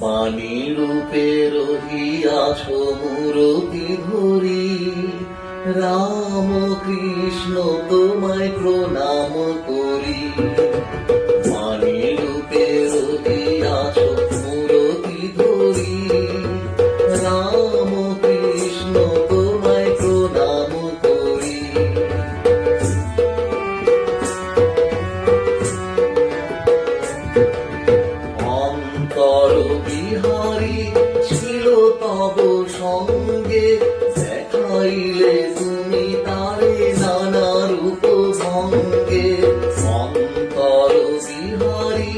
বাণী রূপে রহিয়াছ মূরতি ধরি, রাম কৃষ্ণ তোমায় প্রণাম করি। বাণী রূপে রহিয়াছ মূরতি ধরি, রাম কৃষ্ণ তোমায় প্রণাম করি। অন্তর বিহারী ছিল তব সঙ্গে, দেখাইলে তুমি তারে নানা রূপ ভঙ্গে। অন্তর বিহারী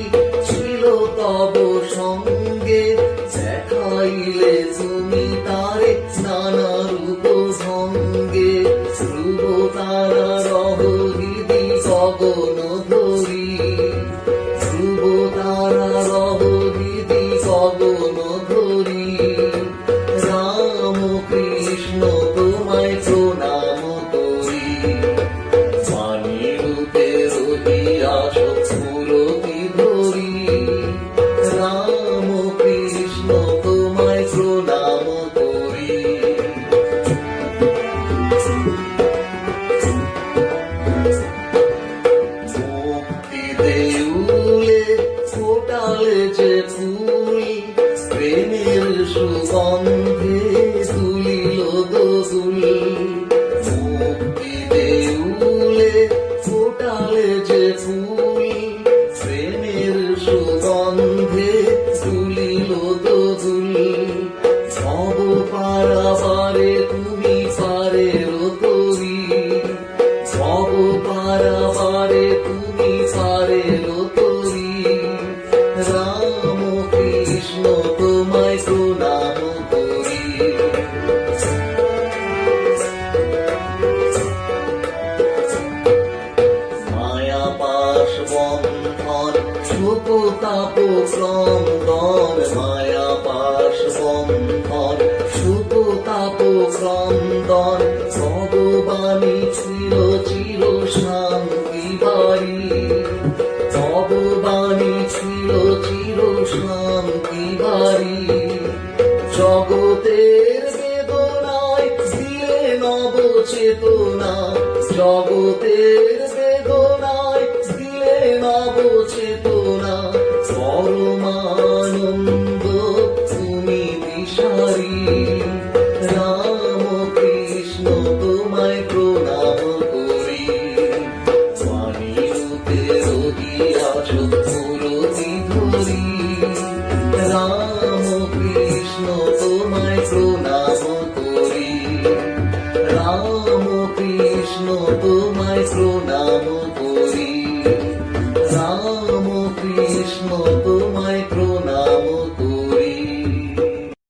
ছিল তব সঙ্গে, দেখাইলে তুমি তারে নানা রূপ ভঙ্গে। ধ্রুব তারা রহ হৃদি গগন ধরি, ধ্রুব তারা রহ হৃদি গগন ধরি। রাম কৃষ্ণ তোমায় প্রণাম করি। বাণী রূপে রহিয়াছ মূরতি ধরি, রাম কৃষ্ণ তোমায় প্রণাম করি। মুক্তি দেউলে ফোটালে যে ফুল, প্রেমের সুগন্ধে তুলিল দোল। মুক্তি দেউলে ফোটালে যে ফুল, প্রেমের সুগন্ধে তুলিল দোল। ভব পারাবারে তুমি পারের তরি, ভব পারাবারে তুমি পারের তরি। রাম কৃষ্ণ তোমায় প্রণাম করি। মায়া পাশ বন্ধন শোক তাপ ক্রন্দন, মায়া পাশ বন্ধন শোক তাপ ক্রন্দন। ভগবানী ছিল চির শান্তি বাড়ি, ভগবানী ছিল চির শান্তি বাড়ি। জগতের বেদনায় দিলে নব চেতনা, জগতের বেদনায় দিলে নব চেতনা। পরমানন্দ তুমি দিশারি, রাম কৃষ্ণ তোমায় প্রণাম করি। বাণী রূপে রহিয়াছ মূরতি ধরি, রাম কৃষ্ণ তোমায় প্রণাম করি। রাম কৃষ্ণ তোমায় প্রণাম করি। রাম কৃষ্ণ